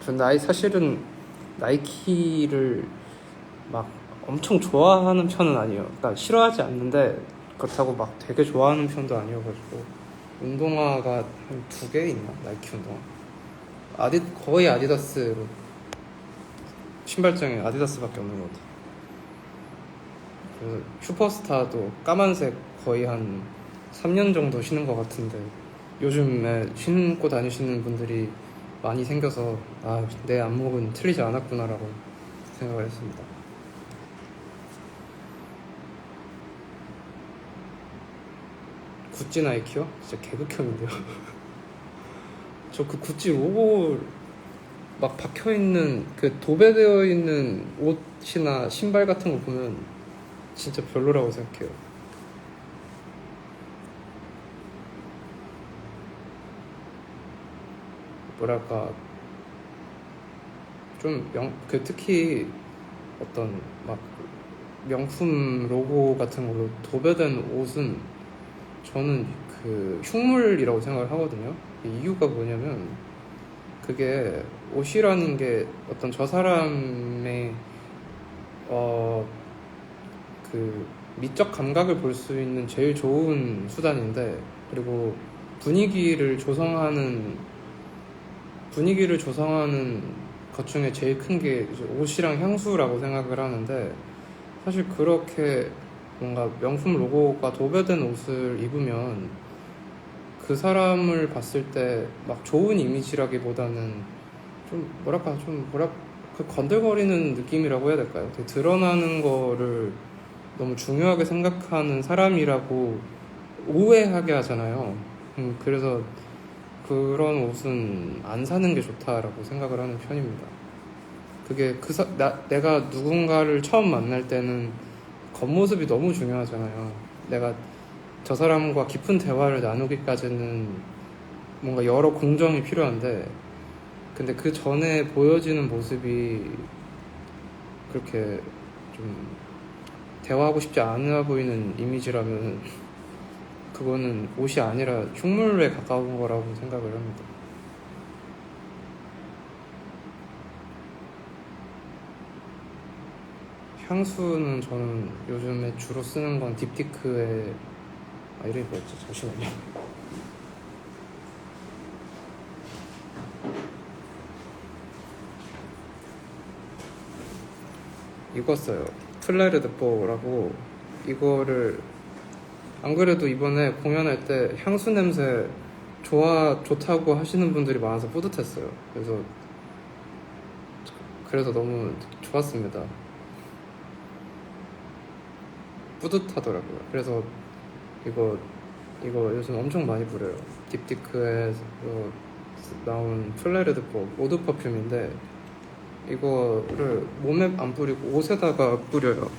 전 사실은 나이키를 막 엄청 좋아하는 편은 아니에요. 그러니까 싫어하지 않는데 그렇다고 막 되게 좋아하는 편도 아니어가지고 운동화가 한 2개 있나? 나이키 운동화. 거의 아디다스 신발장에 아디다스밖에 없는 것 같아요. 그래서 슈퍼스타도 까만색 거의 한 3년 정도 신은 것 같은데 요즘에 신고 다니시는 분들이 많이 생겨서 내 안목은 틀리지 않았구나라고 생각을 했습니다. 구찌 나이키요? 진짜 개극혐인데요. 저 그 구찌 로고 막 박혀있는 그 도배되어 있는 옷이나 신발 같은 거 보면 진짜 별로라고 생각해요. 뭐랄까 좀 특히 어떤 막 명품 로고 같은 걸로 도배된 옷은 저는 그 흉물이라고 생각을 하거든요. 이유가 뭐냐면 그게 옷이라는 게 어떤 저 사람의 그 미적 감각을 볼 수 있는 제일 좋은 수단인데, 그리고 분위기를 조성하는 것 중에 제일 큰 게 옷이랑 향수라고 생각을 하는데, 사실 그렇게 뭔가 명품 로고가 도배된 옷을 입으면 그 사람을 봤을 때 막 좋은 이미지라기보다는 그 건들거리는 느낌이라고 해야 될까요? 되게 드러나는 거를 너무 중요하게 생각하는 사람이라고 오해하게 하잖아요. 그래서 그런 옷은 안 사는 게 좋다라고 생각을 하는 편입니다. 그게 내가 누군가를 처음 만날 때는 겉모습이 너무 중요하잖아요. 내가 저 사람과 깊은 대화를 나누기까지는 뭔가 여러 공정이 필요한데, 근데 그 전에 보여지는 모습이 그렇게 좀 대화하고 싶지 않아 보이는 이미지라면 그거는 옷이 아니라 흉물에 가까운 거라고 생각을 합니다. 향수는 저는 요즘에 주로 쓰는 건 딥티크의 이름이 뭐였지? 잠시만요. 이거 써요. 플레르드 뽀라고. 이거를 안 그래도 이번에 공연할 때 향수 냄새 좋다고 하시는 분들이 많아서 뿌듯했어요. 그래서 너무 좋았습니다. 뿌듯하더라고요. 그래서 이거 요즘 엄청 많이 뿌려요. 딥티크에서 나온 플레르드 뽀 오드 퍼퓸인데, 이거를 몸에 안 뿌리고 옷에다가 뿌려요.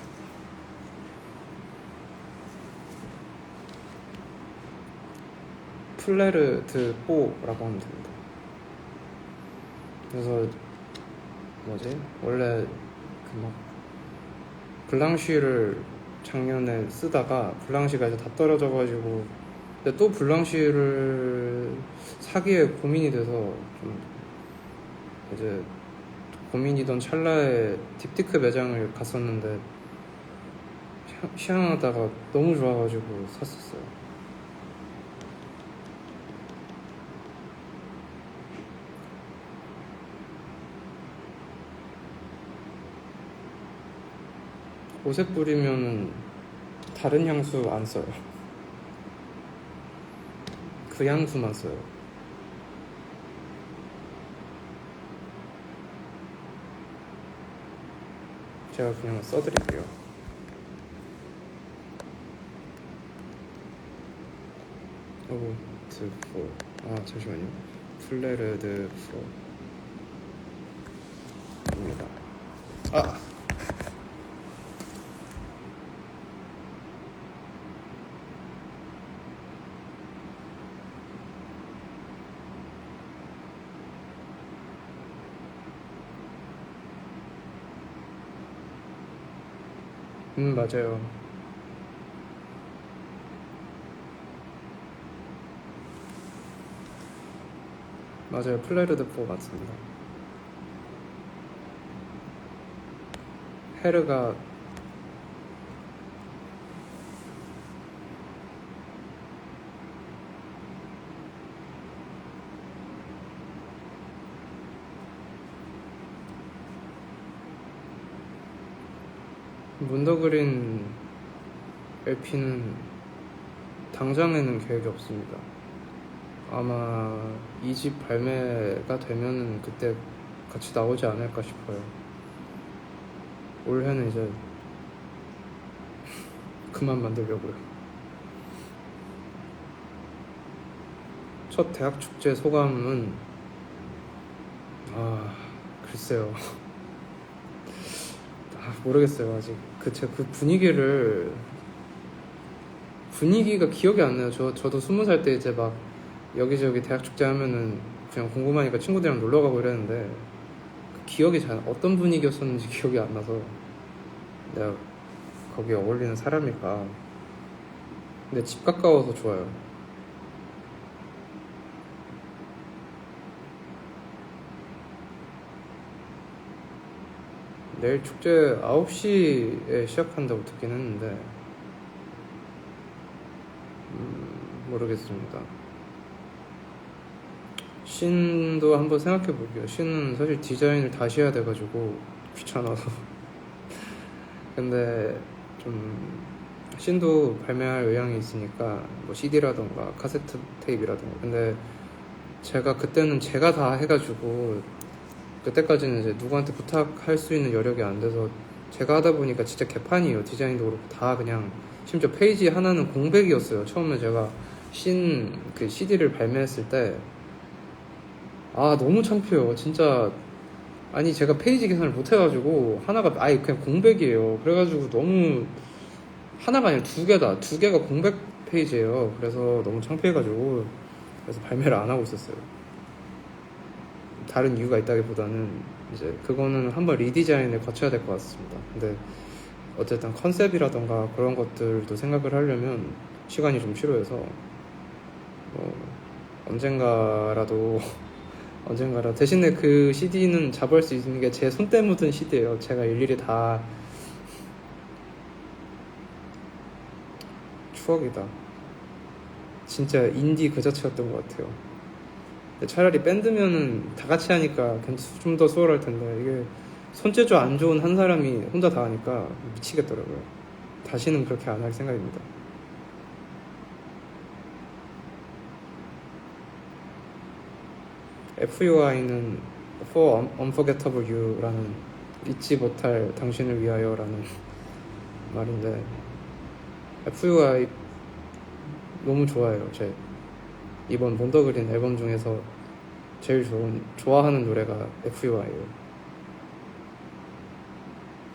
플레르드 뽀라고 하면 됩니다. 그래서 원래 블랑쉬를 작년에 쓰다가 블랑쉬가 이제 다 떨어져가지고, 근데 또 블랑쉬를 사기에 고민이 돼서 좀 이제 고민이던 찰나에 딥티크 매장을 갔었는데 시향하다가 너무 좋아가지고 샀었어요. 옷에 뿌리면은 다른 향수 안 써요. 그 향수만 써요. 제가 그냥 써드릴게요. 오드 포. 잠시만요. 플레르드 포입니다. 맞아요. 맞아요. 플레르드 포 맞습니다. 헤르가 문더그린 LP는 당장에는 계획이 없습니다. 아마 2집 발매가 되면은 그때 같이 나오지 않을까 싶어요. 올해는 이제 그만 만들려고요. 첫 대학 축제 소감은 글쎄요. 모르겠어요 아직. 그 분위기가 기억이 안 나요. 저도 20살 때 이제 막 여기저기 대학 축제 하면은 그냥 궁금하니까 친구들이랑 놀러 가고 이랬는데 그 기억이 잘 어떤 분위기였었는지 기억이 안 나서 내가 거기에 어울리는 사람일까. 근데 집 가까워서 좋아요. 내일 축제 9시에 시작한다고 듣긴 했는데 모르겠습니다. 신도 한번 생각해 볼게요. 신은 사실 디자인을 다시 해야 돼가지고 귀찮아서. 근데 좀 신도 발매할 의향이 있으니까 뭐 CD라던가 카세트 테이프라던가. 근데 제가 그때는 제가 다 해가지고 그때까지는 이제 누구한테 부탁할 수 있는 여력이 안 돼서 제가 하다 보니까 진짜 개판이에요. 디자인도 그렇고 다 그냥 심지어 페이지 하나는 공백이었어요. 처음에 제가 그 CD를 발매했을 때 너무 창피해요. 진짜. 아니 제가 페이지 계산을 못 해가지고 하나가 아예 그냥 공백이에요. 그래가지고 너무 하나가 아니라 두 개가 공백 페이지예요. 그래서 너무 창피해가지고 그래서 발매를 안 하고 있었어요. 다른 이유가 있다기보다는 이제 그거는 한번 리디자인을 거쳐야 될 것 같습니다. 근데 어쨌든 컨셉이라던가 그런 것들도 생각을 하려면 시간이 좀 필요해서 언젠가라도 대신에 그 CD는 잡을 수 있는 게 제 손때 묻은 CD예요. 제가 일일이 다. 추억이다. 진짜 인디 그 자체였던 것 같아요. 차라리 밴드면은 다 같이 하니까 좀 더 수월할 텐데 이게 손재주 안 좋은 한 사람이 혼자 다 하니까 미치겠더라고요. 다시는 그렇게 안 할 생각입니다. FUI는 For Unforgettable You라는 잊지 못할 당신을 위하여라는 말인데 FUI 너무 좋아해요. 제 이번 몬더그린 앨범 중에서 제일 좋아하는 노래가 FUI예요.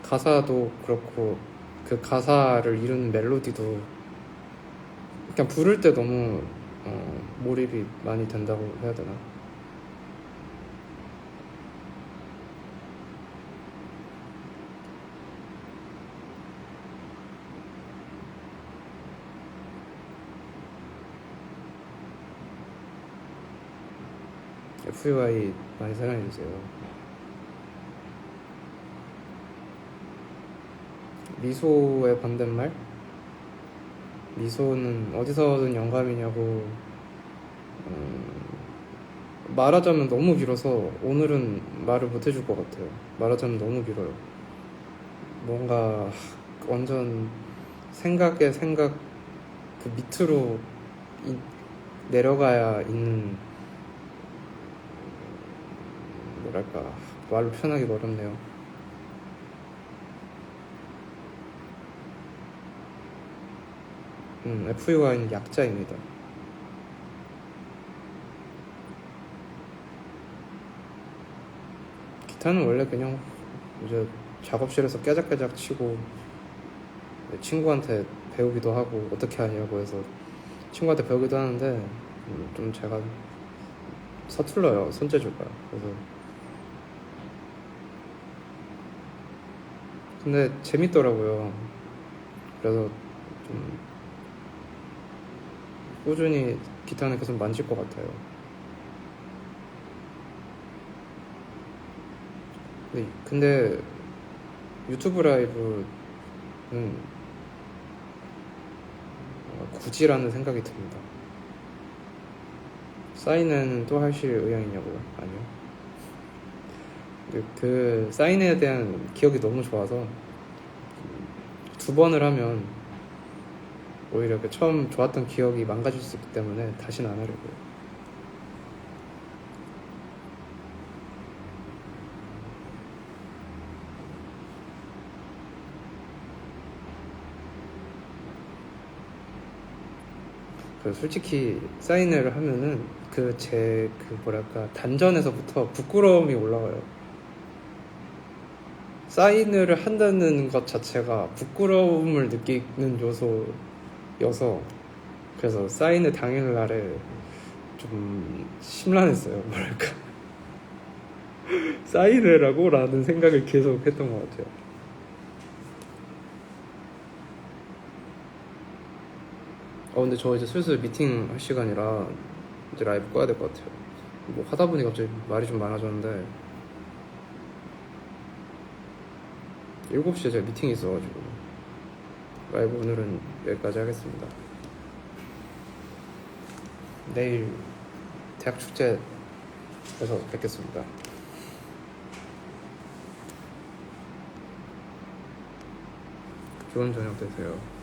가사도 그렇고 그 가사를 이루는 멜로디도 그냥 부를 때 너무 몰입이 많이 된다고 해야 되나? FUI 많이 사랑해주세요. 미소의 반대말? 미소는 어디서든 영감이냐고. 말하자면 너무 길어서 오늘은 말을 못 해줄 것 같아요. 말하자면 너무 길어요. 뭔가 완전 생각의 생각 그 밑으로 내려가야 있는, 뭐랄까, 말로 표현하기가 어렵네요. FUI는 약자입니다. 기타는 원래 그냥 이제 작업실에서 깨작깨작 치고 친구한테 배우기도 하고 어떻게 하냐고 해서 친구한테 배우기도 하는데 좀 제가 서툴러요, 손재주가. 그래서 근데 재밌더라고요. 그래서 좀 꾸준히 기타는 계속 만질 것 같아요. 근데 유튜브 라이브는 굳이라는 생각이 듭니다. 사인회는 또 하실 의향이냐고요? 아니요. 그 사인회에 대한 기억이 너무 좋아서 두 번을 하면 오히려 그 처음 좋았던 기억이 망가질 수 있기 때문에 다시는 안 하려고요. 그 솔직히 사인회를 하면은 그 뭐랄까 단전에서부터 부끄러움이 올라와요. 사인회를 한다는 것 자체가 부끄러움을 느끼는 요소여서 그래서 사인회 당일날에 좀 심란했어요. 뭐랄까 사인회라고? 라는 생각을 계속 했던 것 같아요. 근데 저 이제 슬슬 미팅 할 시간이라 이제 라이브 꺼야 될 것 같아요. 뭐 하다 보니 갑자기 말이 좀 많아졌는데 7시에 제가 미팅이 있어가지고 라이브 오늘은 여기까지 하겠습니다. 내일 대학 축제에서 뵙겠습니다. 좋은 저녁 되세요.